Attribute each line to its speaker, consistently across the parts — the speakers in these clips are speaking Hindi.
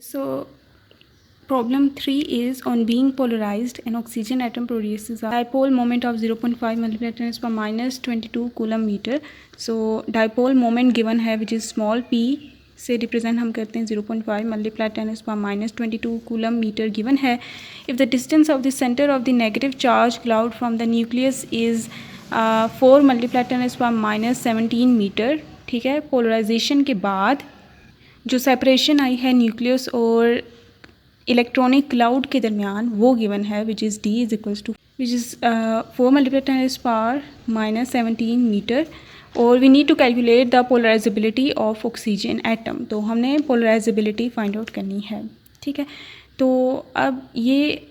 Speaker 1: So problem 3 is on being polarized, an oxygen atom produces a dipole moment of 0.5 multiplied 10 to the minus 22 coulomb meter. So dipole moment given है which is small p से रिप्रेजेंट हम करते हैं 0.5 multiply 10 to minus 22 coulomb metre given है. If the distance of the centre of the negative charge cloud from the nucleus is 4 multiply 10 to minus 17 metre. ठीक है, पोलराइजेशन के बाद जो सेपरेशन आई है न्यूक्लियस और इलेक्ट्रॉनिक क्लाउड के दरमियान वो गिवन है which is d is equals to which is 4 multiply 10 power minus 17 metre. और we need to calculate the polarisability of oxygen atom. तो हमने पोलराइजेबिलिटी फाइंड आउट करनी है. ठीक है, तो अब ये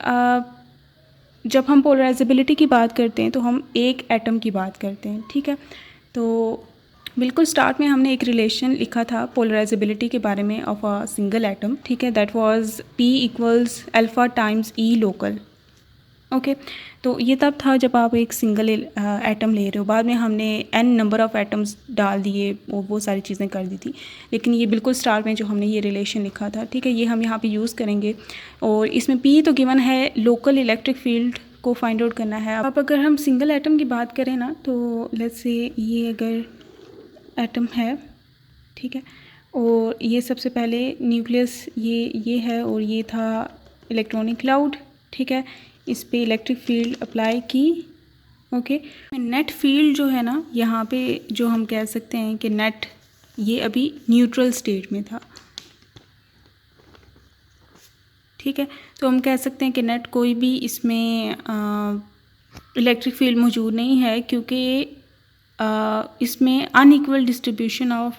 Speaker 1: जब हम पोलराइजेबिलिटी की बात करते हैं तो हम एक एटम की बात करते हैं. ठीक है, तो बिल्कुल स्टार्ट में हमने एक रिलेशन लिखा था पोलराइजेबिलिटी के बारे में ऑफ अ सिंगल एटम. ठीक है, that was P equals alpha times E local. Okay, तो ये तब था जब आप एक सिंगल एटम ले रहे हो. बाद में हमने n नंबर ऑफ़ एटम्स डाल दिए और वो सारी चीज़ें कर दी थी. लेकिन ये बिल्कुल स्टार्ट में जो हमने ये रिलेशन लिखा था, ठीक है, ये हम यहाँ पे यूज़ करेंगे. और इसमें P तो गिवन है, लोकल इलेक्ट्रिक फील्ड को फाइंड आउट करना है. अब अगर हम सिंगल एटम की बात करें ना, तो लेट्स से ये अगर एटम है, ठीक है, और ये सबसे पहले न्यूक्लियस ये है और ये था इलेक्ट्रॉनिक क्लाउड. ठीक है, इस पे इलेक्ट्रिक फील्ड अप्लाई की. ओके, नेट फील्ड जो है ना, यहाँ पे जो हम कह सकते हैं कि नेट ये अभी न्यूट्रल स्टेट में था. ठीक है, तो हम कह सकते हैं कि नेट कोई भी इसमें इलेक्ट्रिक फील्ड मौजूद नहीं है, क्योंकि इसमें अनइक्वल डिस्ट्रीब्यूशन ऑफ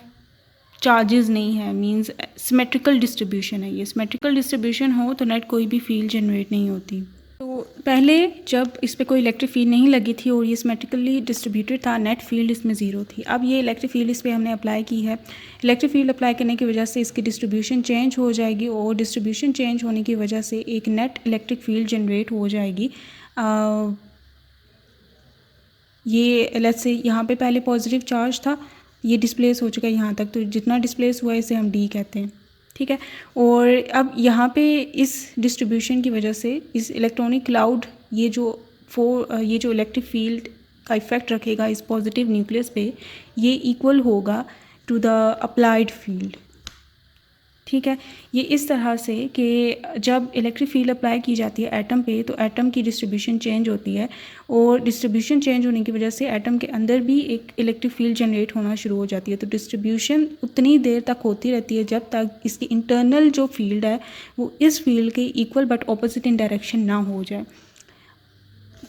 Speaker 1: चार्जेस नहीं है. मींस सिमेट्रिकल डिस्ट्रीब्यूशन है. ये सिमेट्रिकल डिस्ट्रीब्यूशन हो तो नेट कोई भी फील्ड जनरेट नहीं होती. तो पहले जब इस पर कोई इलेक्ट्रिक फील्ड नहीं लगी थी और ये सिमेट्रिकली डिस्ट्रीब्यूटेड था, नेट फील्ड इसमें ज़ीरो थी. अब ये इलेक्ट्रिक फील्ड इस पर हमने अप्लाई की है. इलेक्ट्रिक फील्ड अप्लाई करने की वजह से इसकी डिस्ट्रीब्यूशन चेंज हो जाएगी और डिस्ट्रीब्यूशन चेंज होने की वजह से एक नेट इलेक्ट्रिक फील्ड जनरेट हो जाएगी. ये लेट्स से यहाँ पे पहले पॉजिटिव चार्ज था, ये डिस्प्लेस हो चुका है यहाँ तक, तो जितना डिस्प्लेस हुआ है इसे हम डी कहते हैं. ठीक है, और अब यहाँ पे इस डिस्ट्रीब्यूशन की वजह से इस इलेक्ट्रॉनिक क्लाउड ये जो इलेक्ट्रिक फील्ड का इफ़ेक्ट रखेगा इस पॉजिटिव न्यूक्लियस पे, ये इक्वल होगा टू द अप्लाइड फील्ड. ठीक है, ये इस तरह से कि जब इलेक्ट्रिक फील्ड अप्लाई की जाती है एटम पे, तो एटम की डिस्ट्रीब्यूशन चेंज होती है और डिस्ट्रीब्यूशन चेंज होने की वजह से एटम के अंदर भी एक इलेक्ट्रिक फील्ड जनरेट होना शुरू हो जाती है. तो डिस्ट्रीब्यूशन उतनी देर तक होती रहती है जब तक इसकी इंटरनल जो फील्ड है वो इस फील्ड के equal but opposite in direction ना हो जाए.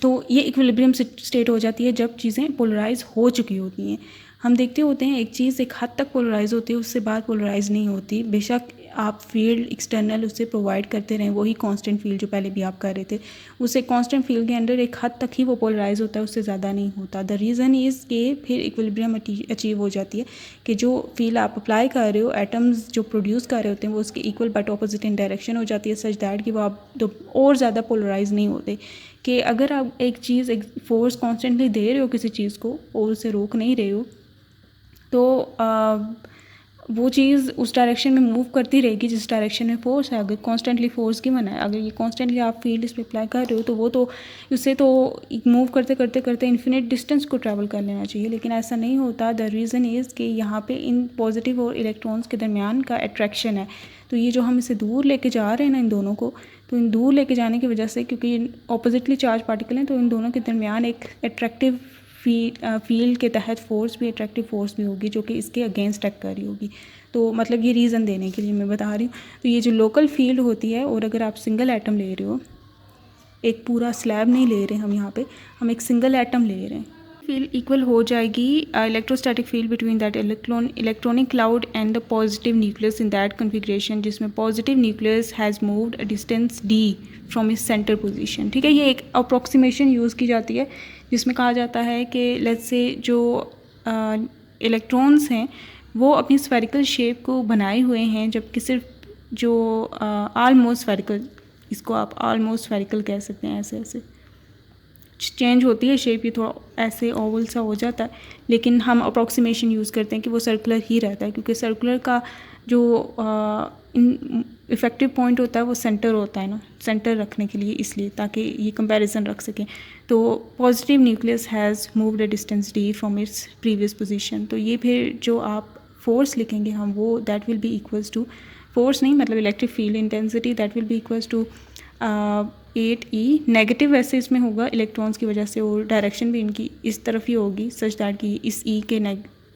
Speaker 1: तो ये इक्विलिब्रियम स्टेट हो जाती है जब चीज़ें पोलराइज हो चुकी होती हैं. हम देखते होते हैं एक चीज़ एक हद तक पोलराइज होती है, उससे बाद पोलराइज नहीं होती. बेशक आप फील्ड एक्सटर्नल उससे प्रोवाइड करते रहें, वही कांस्टेंट फील्ड जो पहले भी आप कर रहे थे, उससे कांस्टेंट फील्ड के अंदर एक हद तक ही वो पोलराइज होता है, उससे ज़्यादा नहीं होता. द रीज़न इज़ कि फिर इक्विलिब्रियम अचीव हो जाती है कि जो फील्ड आप अप्लाई कर रहे हो, एटम्स जो प्रोड्यूस कर रहे होते हैं वो उसके equal but opposite in direction हो जाती है, सच दैट कि वो आप तो और ज़्यादा पोलराइज नहीं होते. कि अगर आप एक चीज़ एक फोर्स कॉन्स्टेंटली दे रहे हो किसी चीज़ को और उसे रोक नहीं रहे हो, तो वो चीज़ उस डायरेक्शन में मूव करती रहेगी जिस डायरेक्शन में फोर्स है. अगर कॉन्स्टेंटली फोर्स गिवन है, अगर ये कॉन्स्टेंटली आप फील्ड इस पर अप्लाई कर रहे हो, तो वो तो उससे तो मूव करते करते करते इन्फिनिट डिस्टेंस को ट्रैवल कर लेना चाहिए, लेकिन ऐसा नहीं होता. द रीज़न इज़ कि यहाँ पे इन पॉजिटिव और इलेक्ट्रॉन्स के दरमियान का अट्रैक्शन है. तो ये जो हम इसे दूर लेके जा रहे हैं ना इन दोनों को, तो इन दूर लेके जाने की वजह से, क्योंकि ऑपोजिटली चार्ज पार्टिकल हैं, तो इन दोनों के दरमियान एक अट्रैक्टिव फील्ड के तहत फोर्स भी, अट्रैक्टिव फोर्स भी होगी जो कि इसके अगेंस्ट एक्ट कर रही होगी. तो मतलब ये रीज़न देने के लिए मैं बता रही हूँ. तो ये जो लोकल फील्ड होती है, और अगर आप सिंगल एटम ले रहे हो, एक पूरा स्लैब नहीं ले रहे हम, यहाँ पे हम एक सिंगल एटम ले रहे हैं, फील्ड इक्वल हो जाएगी electrostatic field between that electronic cloud and the positive nucleus in that configuration, जिसमें positive nucleus has moved a distance d from इस सेंटर पोजीशन. ठीक है, ये एक अप्रॉक्सीमेशन यूज़ की जाती है जिसमें कहा जाता है कि लेट्स से जो इलेक्ट्रॉन्स हैं वो अपनी स्फेरिकल शेप को बनाए हुए हैं, जबकि सिर्फ जो ऑलमोस्ट स्फेरिकल, इसको आप ऑलमोस्ट स्फेरिकल कह सकते हैं, ऐसे ऐसे चेंज होती है शेप, ये थोड़ा ऐसे ओवल सा हो जाता है, लेकिन हम अप्रॉक्सीमेशन यूज़ करते हैं कि वो सर्कुलर ही रहता है, क्योंकि सर्कुलर का जो इफ़ेक्टिव पॉइंट होता है वो सेंटर होता है ना, सेंटर रखने के लिए, इसलिए ताकि ये कंपैरिजन रख सकें। तो positive nucleus has moved a distance d from its previous position. तो ये फिर जो आप फोर्स लिखेंगे हम, वो that will be equals to, force नहीं मतलब electric field intensity, that will be equals to 8E। Negative वैसे इसमें होगा इलेक्ट्रॉन्स की वजह से, और डायरेक्शन भी इनकी इस तरफ ही होगी, सच दैट कि इस E के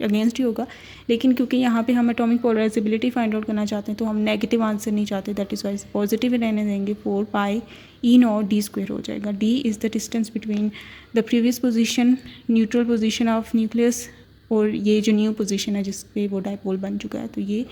Speaker 1: अगेंस्ट ही होगा। लेकिन क्योंकि यहाँ पे हम एटॉमिक पोलराइजेबिलिटी फाइंड आउट करना चाहते हैं तो हम नेगेटिव आंसर नहीं चाहते, दैट इज़ वाई पॉजिटिव ही रहने देंगे। 4πE0d² हो जाएगा। d is the distance between the previous position, neutral position of nucleus, और ये जो न्यू पोजीशन है जिस पे वो डायपोल बन चुका है, तो ये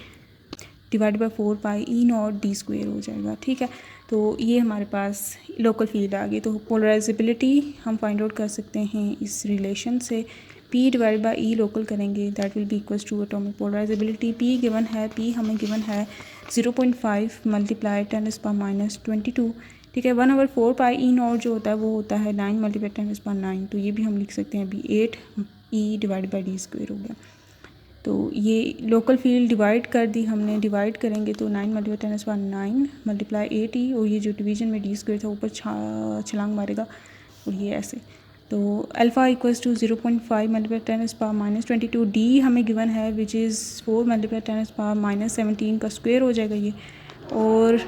Speaker 1: डिवाइड बाई 4πE0d² हो जाएगा। ठीक है, तो ये हमारे पास लोकल फील्ड आ गई। तो पोलराइजेबिलिटी हम फाइंड आउट कर सकते हैं इस रिलेशन से, P divide by E local करेंगे, that will be equals to atomic polarisability. P given है, P हमें गिवन है 0.5 मल्टीप्लाई 10⁻²2। ठीक है, 1/4πE0 जो होता है वो होता है 9 मल्टीप्लाई 10⁻9। तो ये भी हम लिख सकते हैं अभी 8E डिवाइड बाई d² हो गया। तो ये लोकल फील्ड डिवाइड कर दी हमने, डिवाइड करेंगे तो 9 मल्टीप्लाई 10⁻9 मल्टीप्लाई 8E, और ये जो डिवीजन में d² था ऊपर छलांग मारेगा, और ये ऐसे। तो alpha equals to 0.5 multiply 10⁻²2। d हमें गिवन है विच इज़ 4 मल्टीप्लाई 10⁻17 का स्क्वायर हो जाएगा ये, और